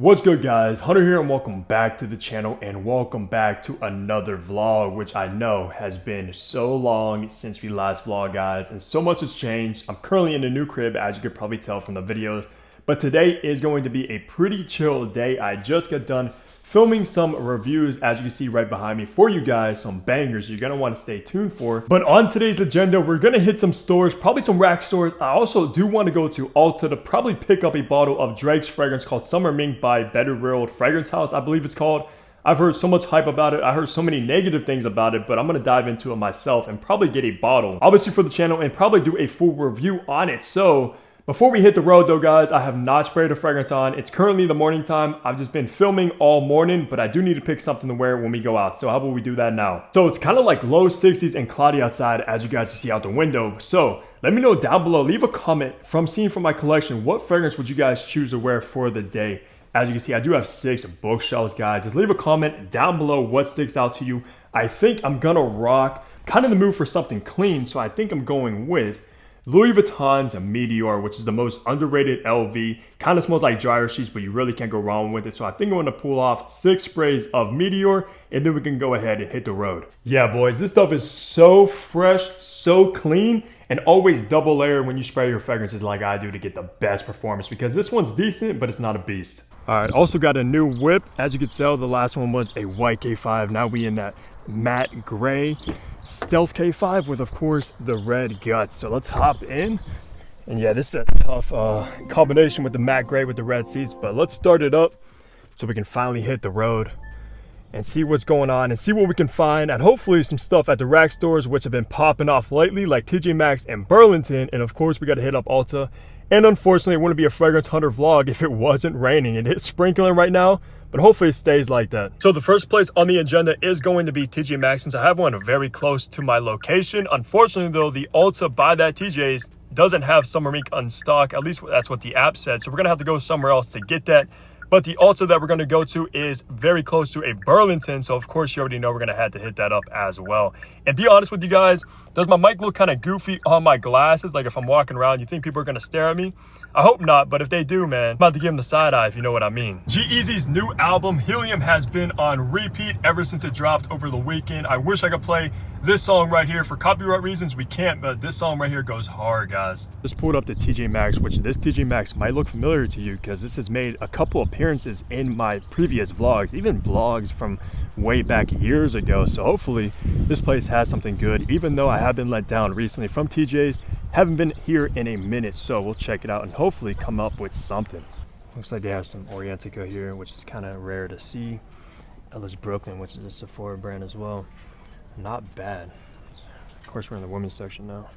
What's good, guys? Hunter here, and welcome back to the channel, and welcome back to another vlog, which I know has been so long since we last vlogged, guys, and so much has changed. I'm currently in a new crib, as you could probably tell from the videos, but today is going to be a pretty chill day. I just got done filming some reviews, as you can see right behind me, for you guys, some bangers you're gonna want to stay tuned for. But on today's agenda, we're gonna hit some stores, probably some rack stores. I also do want to go to Ulta to probably pick up a bottle of Drake's fragrance called Summer Mink by Better World Fragrance House, I believe it's called. I've heard so much hype about it. I heard so many negative things about it, but I'm gonna dive into it myself and probably get a bottle, obviously for the channel, and probably do a full review on it. So before we hit the road though, guys, I have not sprayed a fragrance on. It's currently the morning time. I've just been filming all morning, but I do need to pick something to wear when we go out. So how about we do that now? So it's kind of like low 60s and cloudy outside, as you guys can see out the window. So let me know down below, leave a comment from seeing from my collection, what fragrance would you guys choose to wear for the day? As you can see, I do have 6 bookshelves, guys. Just leave a comment down below what sticks out to you. I think I'm gonna rock, kind of in the mood for something clean, so I think I'm going with Louis Vuitton's Meteor, which is the most underrated LV. Kind of smells like dryer sheets, but you really can't go wrong with it. So I think I'm going to pull off 6 sprays of Meteor, and then we can go ahead and hit the road. Yeah, boys, this stuff is so fresh, so clean, and always double layered when you spray your fragrances like I do to get the best performance, because this one's decent, but it's not a beast. All right, also got a new whip. As you can tell, the last one was a white K5. Now we in that matte gray stealth K5 with, of course, the red guts. So let's hop in. And yeah, this is a tough combination with the matte gray with the red seats, but let's start it up so we can finally hit the road and see what's going on and see what we can find, and hopefully some stuff at the rack stores which have been popping off lately, like TJ Maxx and Burlington. And of course we got to hit up Ulta. And unfortunately, it wouldn't be a fragrance hunter vlog if it wasn't raining. It is sprinkling right now, but hopefully it stays like that. So the first place on the agenda is going to be TJ Maxx, since I have one very close to my location. Unfortunately though, the Ulta by that TJ's doesn't have Summer Mink on stock. At least that's what the app said. So we're gonna have to go somewhere else to get that. But the Ulta that we're going to go to is very close to a Burlington. So of course you already know we're going to have to hit that up as well. And be honest with you guys, does my mic look kind of goofy on my glasses? Like if I'm walking around, you think people are going to stare at me? I hope not, but if they do, man, I'm about to give them the side eye, if you know what I mean. G-Eazy's new album, Helium, has been on repeat ever since it dropped over the weekend. I wish I could play this song right here. For copyright reasons, we can't, but this song right here goes hard, guys. Just pulled up the TJ Maxx, which this TJ Maxx might look familiar to you because this has made a couple appearances in my previous vlogs, even vlogs from way back years ago. So hopefully this place has something good, even though I have been let down recently from TJ's. Haven't been here in a minute, so we'll check it out and hopefully come up with something. Looks like they have some Orientica here, which is kind of rare to see. Ellis Brooklyn, which is a Sephora brand as well. Not bad. Of course, we're in the women's section now.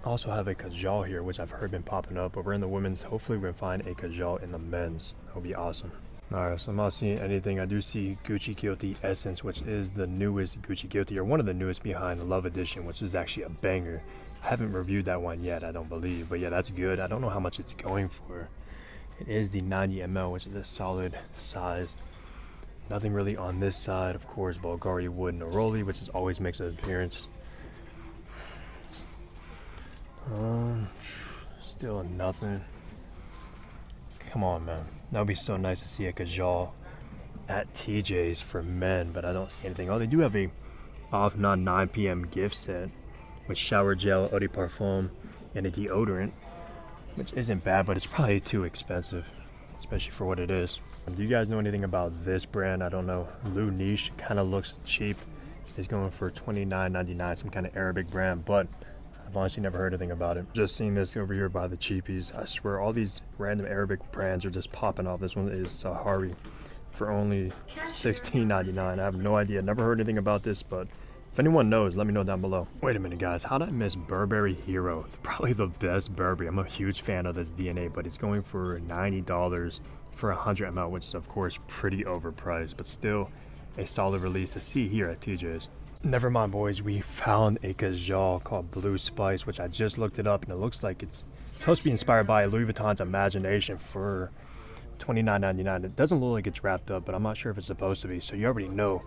I also have a Kajal here, which I've heard been popping up, but we're in the women's. Hopefully we can find a Kajal in the men's. That would be awesome. All right, so I'm not seeing anything. I do see Gucci Guilty Essence, which is the newest Gucci Guilty, or one of the newest behind the Love Edition, which is actually a banger. I haven't reviewed that one yet, I don't believe, but yeah, that's good. I don't know how much it's going for. It is the 90 ml, which is a solid size. Nothing really on this side. Of course, Bulgari Wood Neroli, which is always makes an appearance. Still nothing. Come on, man. That would be so nice to see a Kajal at TJ's for men, but I don't see anything. Oh, they do have a off 9 p.m. gift set with shower gel, eau de parfum, and a deodorant, which isn't bad, but it's probably too expensive, especially for what it is. Do you guys know anything about this brand? I don't know. Lou Niche kind of looks cheap. It's going for $29.99, some kind of Arabic brand, but I've honestly never heard anything about it. Just seen this over here by the cheapies. I swear all these random Arabic brands are just popping off. This one is Sahari for only $16.99. I have no idea. Never heard anything about this, but if anyone knows, let me know down below. Wait a minute, guys. How did I miss Burberry Hero? Probably the best Burberry. I'm a huge fan of this DNA, but it's going for $90 for 100 ml, which is of course pretty overpriced, but still a solid release to see here at TJ's. Never mind, boys, we found a Kajal called Blue Spice, which I just looked it up, and it looks like it's supposed to be inspired by Louis Vuitton's Imagination for $29.99. It doesn't look like it's wrapped up, but I'm not sure if it's supposed to be. So you already know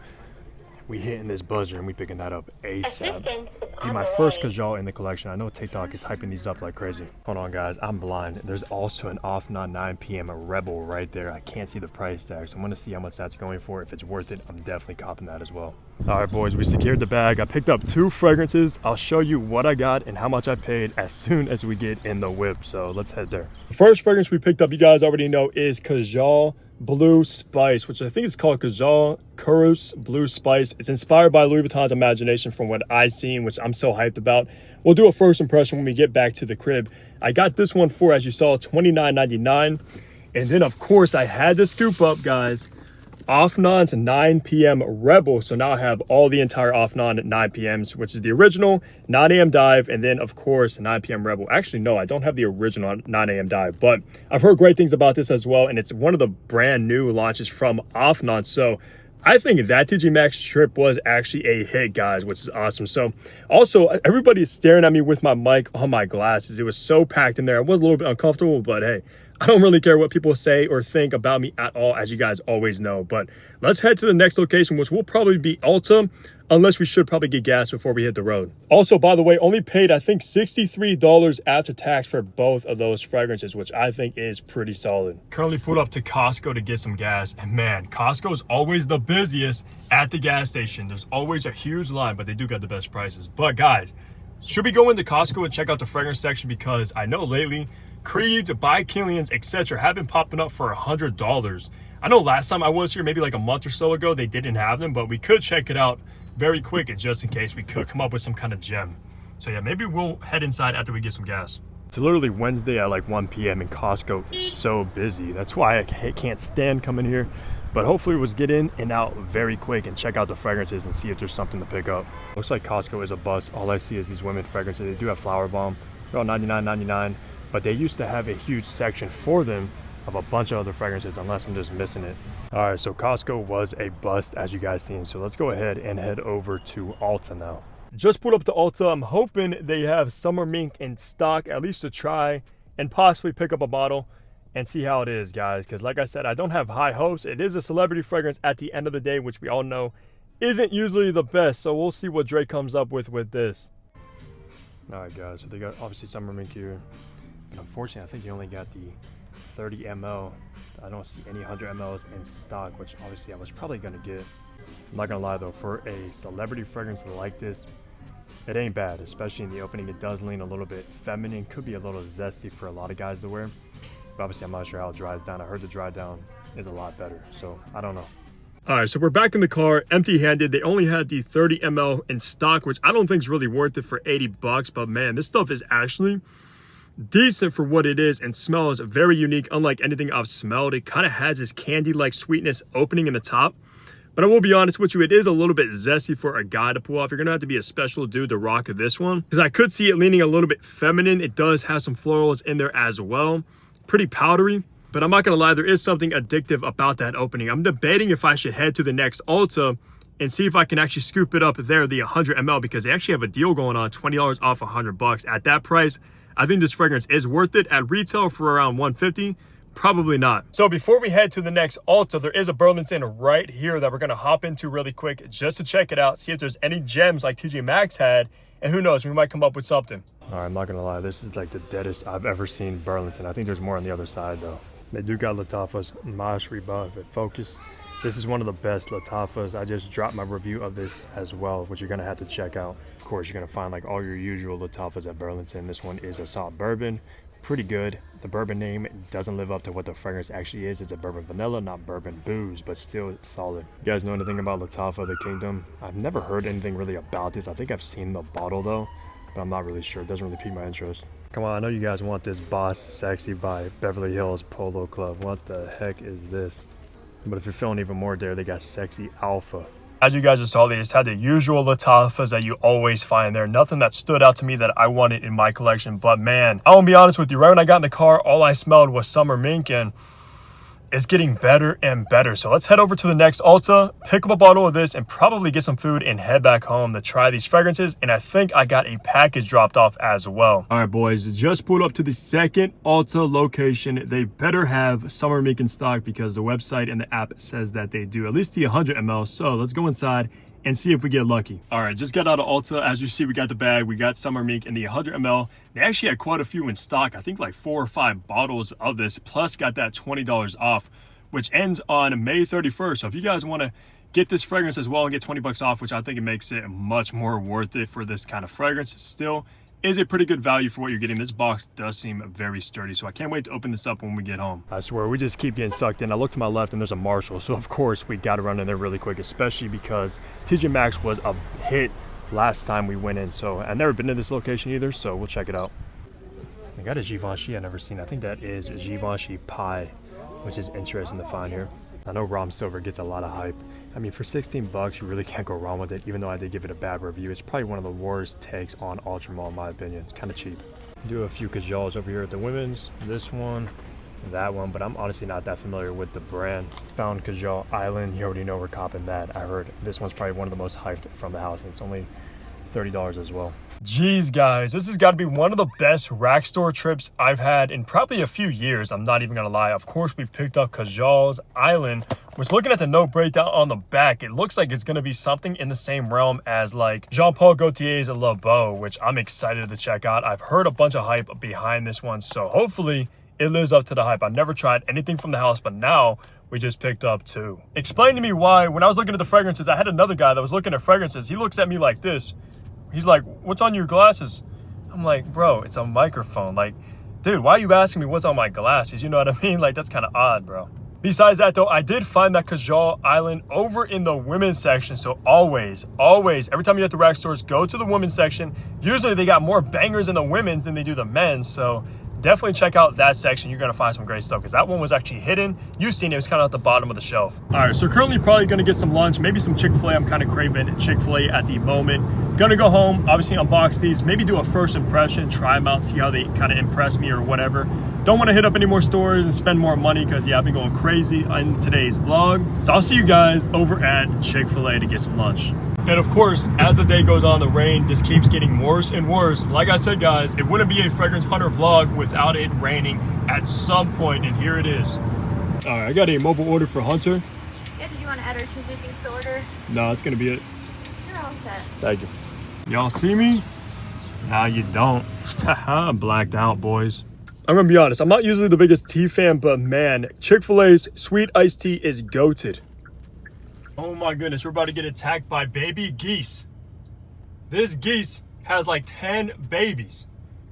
we hitting this buzzer and we picking that up ASAP. Be my first cajole in the collection. I know TikTok is hyping these up like crazy. Hold on, guys. I'm blind. There's also an off non 9 p.m. a Rebel right there. I can't see the price tag, so I'm gonna see how much that's going for. If it's worth it, I'm definitely copping that as well. All right, boys, we secured the bag. I picked up 2 fragrances. I'll show you what I got and how much I paid as soon as we get in the whip. So let's head there. The first fragrance we picked up, you guys already know, is Cajole Blue Spice, which I think is called Cajole Curus Blue Spice. It's inspired by Louis Vuitton's imagination from what I've seen, which I'm so hyped about. We'll do a first impression when we get back to the crib. I got this one for, as you saw, $29.99. And then, of course, I had to scoop up, guys, Off Non's 9 p.m. Rebel. So now I have all the entire Off Non at 9 p.m.s, which is the original 9 a.m. dive, and then of course 9 p.m. Rebel. Actually, no, I don't have the original 9 a.m. dive, but I've heard great things about this as well, and it's one of the brand new launches from Off Non. So I think that TJ Maxx trip was actually a hit, guys, which is awesome. So also, everybody's staring at me with my mic on my glasses. It was so packed in there. I was a little bit uncomfortable, but hey, I don't really care what people say or think about me at all, as you guys always know. But let's head to the next location, which will probably be Ulta, unless we should probably get gas before we hit the road. Also, by the way, only paid, I think, $63 after tax for both of those fragrances, which I think is pretty solid. Currently pulled up to Costco to get some gas, and man, Costco is always the busiest at the gas station. There's always a huge line, but they do got the best prices. But guys, should we go into Costco and check out the fragrance section? Because I know lately, Creeds, By Killians, etc. have been popping up for $100. I know last time I was here, maybe like a month or so ago, they didn't have them, but we could check it out very quick, just in case we could come up with some kind of gem. So yeah, maybe we'll head inside after we get some gas. It's literally Wednesday at like 1 p.m. and Costco is so busy. That's why I can't stand coming here. But hopefully we'll get in and out very quick and check out the fragrances and see if there's something to pick up. Looks like Costco is a bust. All I see is these women fragrances. They do have Flower Bomb. They're all $99.99. But they used to have a huge section for them of a bunch of other fragrances, unless I'm just missing it. All right, so Costco was a bust, as you guys seen. So let's go ahead and head over to Ulta now. Just pulled up to Ulta. I'm hoping they have Summer Mink in stock, at least to try, and possibly pick up a bottle and see how it is, guys. Because like I said, I don't have high hopes. It is a celebrity fragrance at the end of the day, which we all know isn't usually the best. So we'll see what Drake comes up with this. All right, guys, so they got obviously Summer Mink here. But unfortunately, I think you only got the 30 ml. I don't see any 100 mls in stock, which obviously I was probably gonna get. I'm not gonna lie though, for a celebrity fragrance like this, it ain't bad, especially in the opening. It does lean a little bit feminine, could be a little zesty for a lot of guys to wear. But obviously, I'm not sure how it dries down. I heard the dry down is a lot better, so I don't know. All right, so we're back in the car, empty-handed. They only had the 30 ml in stock, which I don't think is really worth it for 80 bucks. But man, this stuff is actually decent for what it is and smells very unique, unlike anything I've smelled. It kind of has this candy-like sweetness opening in the top. But I will be honest with you, it is a little bit zesty for a guy to pull off. You're gonna have to be a special dude to rock this one, because I could see it leaning a little bit feminine. It does have some florals in there as well. Pretty powdery, but I'm not gonna lie, there is something addictive about that opening. I'm debating if I should head to the next Ulta and see if I can actually scoop it up there, the 100 ml, because they actually have a deal going on, $20 off 100 bucks. At that price, I think this fragrance is worth it. At retail for around $150, probably not. So before we head to the next Ulta, there is a Burlington right here that we're gonna hop into really quick just to check it out, see if there's any gems like TJ Maxx had, and who knows, we might come up with something. All right, I'm not gonna lie, this is like the deadest I've ever seen Burlington. I think there's more on the other side though. They do got Lattafa's Mash Rebuff at Focus. This is one of the best Lattafas. I just dropped my review of this as well, which you're gonna have to check out. Of course, you're gonna find like all your usual Lattafas at Burlington. This one is a salt bourbon, pretty good. The bourbon name doesn't live up to what the fragrance actually is. It's a bourbon vanilla, not bourbon booze, but still solid. You guys know anything about Lattafa, the Kingdom? I've never heard anything really about this. I think I've seen the bottle though, but I'm not really sure. It doesn't really pique my interest. Come on, I know you guys want this Boss Sexy by Beverly Hills Polo Club. What the heck is this? But if you're feeling even more there, they got Sexy Alpha. As you guys just saw, they just had the usual Lattafas that you always find there. Nothing that stood out to me that I wanted in my collection. But man, I won't be honest with you. Right when I got in the car, all I smelled was Summer Mink, and it's getting better and better. So let's head over to the next Ulta, pick up a bottle of this, and probably get some food and head back home to try these fragrances. And I think I got a package dropped off as well. All right, boys, just pulled up to the second Ulta location. They better have Summer Mink in stock because the website and the app says that they do, at least the 100 ml. So let's go inside and see if we get lucky. All right, just got out of Ulta. As you see, we got the bag. We got Summer Mink in the 100 ml. They actually had quite a few in stock. I think like 4 or 5 bottles of this, plus got that $20 off, which ends on May 31st. So if you guys want to get this fragrance as well and get 20 bucks off, which I think it makes it much more worth it for this kind of fragrance, still is a pretty good value for what you're getting. This box does seem very sturdy, so I can't wait to open this up when we get home. I swear, we just keep getting sucked in. I look to my left and there's a Marshall, so of course we got to run in there really quick, especially because TJ Maxx was a hit last time we went in. So I've never been to this location either, so we'll check it out. I got a Givenchy I've never seen. I think that is a Givenchy pie, which is interesting to find here. I know Rom Silver gets a lot of hype. I mean, for 16 bucks, you really can't go wrong with it, even though I did give it a bad review. It's probably one of the worst takes on Ultra Mall, in my opinion. Kind of cheap. Do a few Cajoles over here at the women's. This one, that one, but I'm honestly not that familiar with the brand. Found Cajole Island. You already know we're copping that. I heard this one's probably one of the most hyped from the house, and it's only $30 as well. Jeez, guys, this has got to be one of the best rack store trips I've had in probably a few years. I'm not even gonna lie. Of course, we picked up Cajole's Island, which, looking at the note breakdown on the back, it looks like it's gonna be something in the same realm as like Jean-Paul Gaultier's Le Beau, which I'm excited to check out. I've heard a bunch of hype behind this one, so hopefully it lives up to the hype. I've never tried anything from the house, but now we just picked up 2. Explain to me why, when I was looking at the fragrances, I had another guy that was looking at fragrances. He looks at me like this. He's like, "What's on your glasses?" I'm like, "Bro, it's a microphone." Like, dude, why are you asking me what's on my glasses? You know what I mean? Like, that's kind of odd, bro. Besides that, though, I did find that Cajole Island over in the women's section. So always, every time you're at the rack stores, go to the women's section. Usually they got more bangers in the women's than they do the men's. So definitely check out that section. You're going to find some great stuff because that one was actually hidden. You've seen it. It was kind of at the bottom of the shelf. All right, so currently probably going to get some lunch, maybe some Chick-fil-A. I'm kind of craving Chick-fil-A at the moment. Going to go home, obviously unbox these, maybe do a first impression, try them out, see how they kind of impress me or whatever. Don't want to hit up any more stores and spend more money because, yeah, I've been going crazy in today's vlog. So I'll see you guys over at Chick-fil-A to get some lunch. And of course, as the day goes on, the rain just keeps getting worse and worse. Like I said, guys, it wouldn't be a Fragrance Hunter vlog without it raining at some point, and here it is. All right, I got a mobile order for Hunter. Yeah, did you want to add or change anything to the order? No, it's gonna be it. You're all set. Thank you. Y'all see me? Nah, you don't. Haha, blacked out, boys. I'm gonna be honest, I'm not usually the biggest tea fan, but man, Chick-fil-A's sweet iced tea is goated. Oh my goodness, we're about to get attacked by baby geese. This geese has like 10 babies.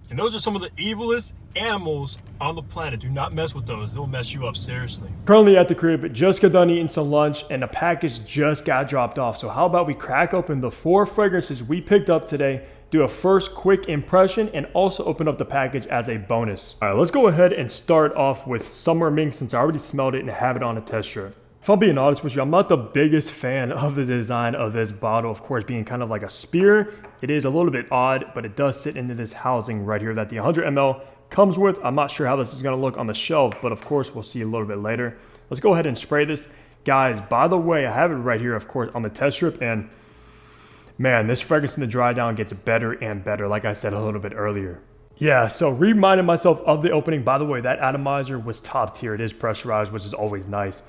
And those are some of the evilest animals on the planet. Do not mess with those. They'll mess you up seriously. Currently at the crib, just got done eating some lunch and a package just got dropped off. So how about we crack open the 4 fragrances we picked up today, do a first quick impression, and also open up the package as a bonus. All right, let's go ahead and start off with Summer Mink since I already smelled it and have it on a test strip. If I'm being honest with you, I'm not the biggest fan of the design of this bottle. Of course, being kind of like a spear, it is a little bit odd, but it does sit into this housing right here that the 100 ml comes with. I'm not sure how this is gonna look on the shelf, but of course, we'll see a little bit later. Let's go ahead and spray this. Guys, by the way, I have it right here, of course, on the test strip, and man, this fragrance in the dry down gets better and better, like I said a little bit earlier. Yeah, so reminded myself of the opening. By the way, that atomizer was top tier. It is pressurized, which is always nice.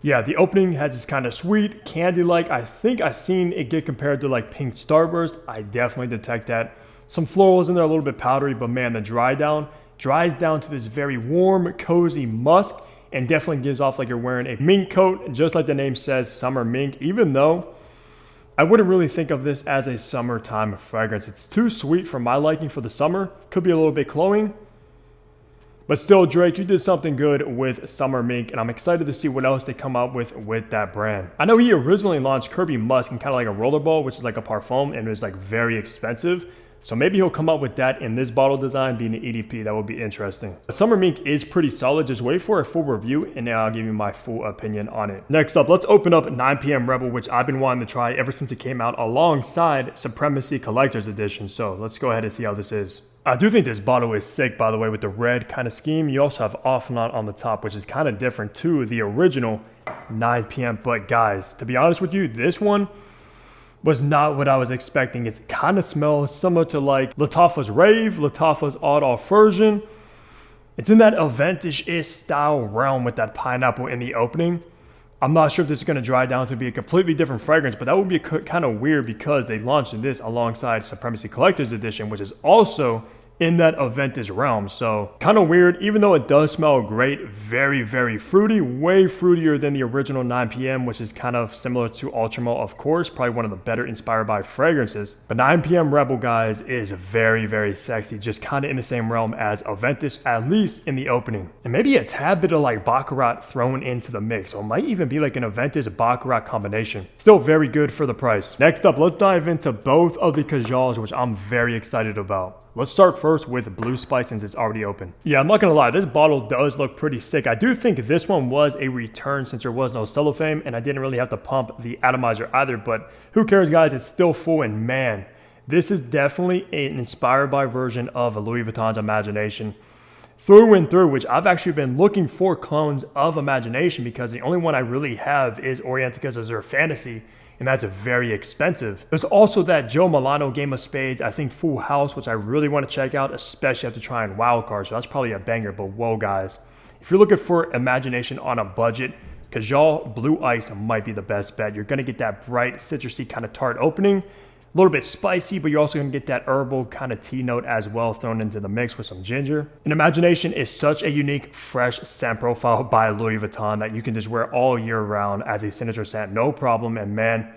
Yeah, the opening has this kind of sweet, candy-like. I think I've seen it get compared to like pink Starburst. I definitely detect that. Some florals in there, a little bit powdery, but man, the dries down to this very warm, cozy musk, and definitely gives off like you're wearing a mink coat, just like the name says, Summer Mink, even though I wouldn't really think of this as a summertime fragrance. It's too sweet for my liking for the summer. Could be a little bit cloying. But still, Drake, you did something good with Summer Mink, and I'm excited to see what else they come out with that brand. I know he originally launched Kirby Musk in kind of like a rollerball, which is like a parfum, and it was like very expensive. So maybe he'll come up with that in this bottle design being an EDP. That would be interesting. But Summer Mink is pretty solid. Just wait for a full review, and then I'll give you my full opinion on it. Next up, let's open up 9 PM Rebel, which I've been wanting to try ever since it came out alongside Supremacy Collector's Edition. So let's go ahead and see how this is. I do think this bottle is sick, by the way, with the red kind of scheme. You also have off and on the top, which is kind of different to the original 9 PM. But guys, to be honest with you, this one was not what I was expecting. It kind of smells similar to like Lattafa's Rave, Lattafa's Odd Off version. It's in that aventus-ish style realm with that pineapple in the opening. I'm not sure if this is going to dry down to be a completely different fragrance, but that would be kind of weird because they launched this alongside Supremacy Collector's Edition, which is also in that aventus realm. So kind of weird, even though it does smell great. Very, very fruity, way fruitier than the original 9 p.m., which is kind of similar to Ultramel, of course, probably one of the better inspired by fragrances. But 9 p.m. Rebel, guys, is very, very sexy, just kind of in the same realm as aventus, at least in the opening. And maybe a tad bit of like baccarat thrown into the mix, or it might even be like an aventus baccarat combination. Still very good for the price. Next up, let's dive into both of the cajoles, which I'm very excited about. Let's start first with Blue Spice since it's already open. Yeah, I'm not gonna lie, this bottle does look pretty sick. I do think this one was a return since there was no cellophane, and I didn't really have to pump the atomizer either, but who cares, guys? It's still full, and man, this is definitely an inspired by version of Louis Vuitton's Imagination through and through, which I've actually been looking for clones of Imagination because the only one I really have is Orientica's Azure Fantasy, and that's very expensive. There's also that Joe Milano Game of Spades, I think Full House, which I really want to check out, especially after trying Wild Card, so that's probably a banger. But whoa, guys, if you're looking for Imagination on a budget, Cajole Blue Ice might be the best bet. You're going to get that bright, citrusy kind of tart opening, a little bit spicy, but you're also going to get that herbal kind of tea note as well thrown into the mix with some ginger. And Imagination is such a unique, fresh scent profile by Louis Vuitton that you can just wear all year round as a signature scent, no problem. And man,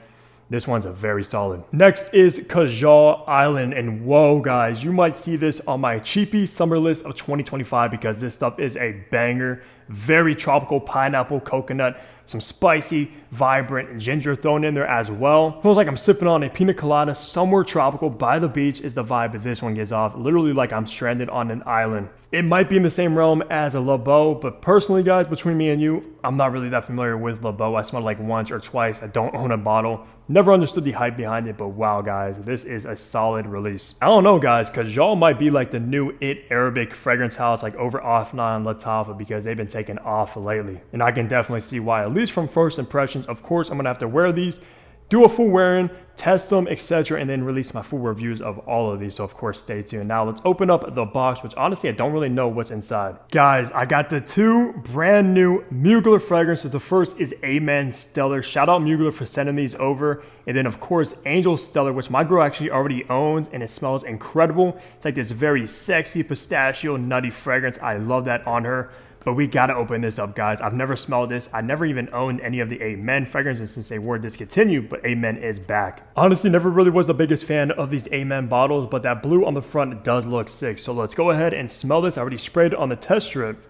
this one's a very solid. Next is Cajole Island, and whoa, guys, you might see this on my cheapie summer list of 2025 because this stuff is a banger. Very tropical, pineapple, coconut, some spicy, vibrant ginger thrown in there as well. Feels like I'm sipping on a pina colada somewhere tropical by the beach is the vibe that this one gives off. Literally like I'm stranded on an island. It might be in the same realm as a Le Beau, but personally, guys, between me and you, I'm not really that familiar with Le Beau. I smelled like once or twice. I don't own a bottle. Never understood the hype behind it, but wow, guys, this is a solid release. I don't know, guys, Cajole might be like the new Arabic fragrance house, like over Afnan and Lattafa, because they've been taking off lately. And I can definitely see why, at least from first impressions. Of course, I'm gonna have to wear these, do a full wearing, test them, etc., and then release my full reviews of all of these. So of course, stay tuned. Now let's open up the box, which honestly I don't really know what's inside. Guys, I got the two brand new Mugler fragrances. The first is Amen Stellar. Shout out Mugler for sending these over. And then of course Angel Stellar, which my girl actually already owns, and it smells incredible. It's like this very sexy pistachio nutty fragrance. I love that on her. But we gotta open this up, guys. I've never smelled this. I never even owned any of the Amen fragrances since they were discontinued, but Amen is back. Honestly, never really was the biggest fan of these Amen bottles, but that blue on the front does look sick. So let's go ahead and smell this. I already sprayed it on the test strip.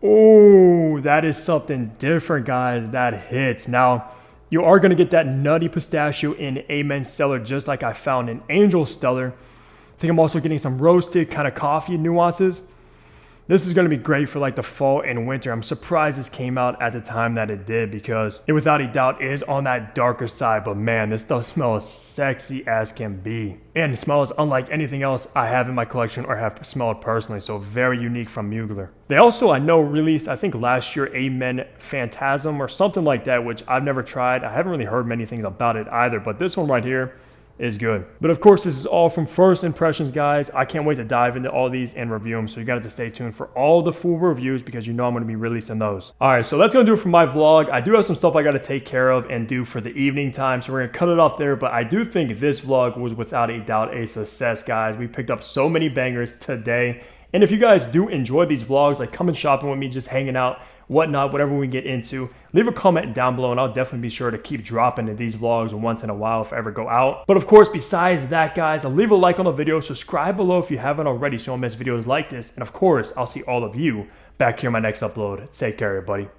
Oh, that is something different, guys. That hits. Now, you are gonna get that nutty pistachio in Amen Stellar, just like I found in Angel Stellar. I think I'm also getting some roasted kind of coffee nuances. This is going to be great for like the fall and winter. I'm surprised this came out at the time that it did because it without a doubt is on that darker side. But man, this stuff smells sexy as can be. And it smells unlike anything else I have in my collection or have smelled personally. So very unique from Mugler. They also, I know, released, I think last year, Amen Phantasm or something like that, which I've never tried. I haven't really heard many things about it either. But this one right here is good. But of course, this is all from first impressions, guys. I can't wait to dive into all these and review them, so you got to stay tuned for all the full reviews because you know I'm going to be releasing those. All right, so that's going to do it for my vlog. I do have some stuff I got to take care of and do for the evening time, so we're going to cut it off there. But I do think this vlog was without a doubt a success, guys. We picked up so many bangers today. And if you guys do enjoy these vlogs, like coming shopping with me, just hanging out, whatnot, whatever we get into, leave a comment down below and I'll definitely be sure to keep dropping these vlogs once in a while if I ever go out. But of course, besides that, guys, leave a like on the video, subscribe below if you haven't already so you don't miss videos like this, and of course, I'll see all of you back here in my next upload. Take care, everybody.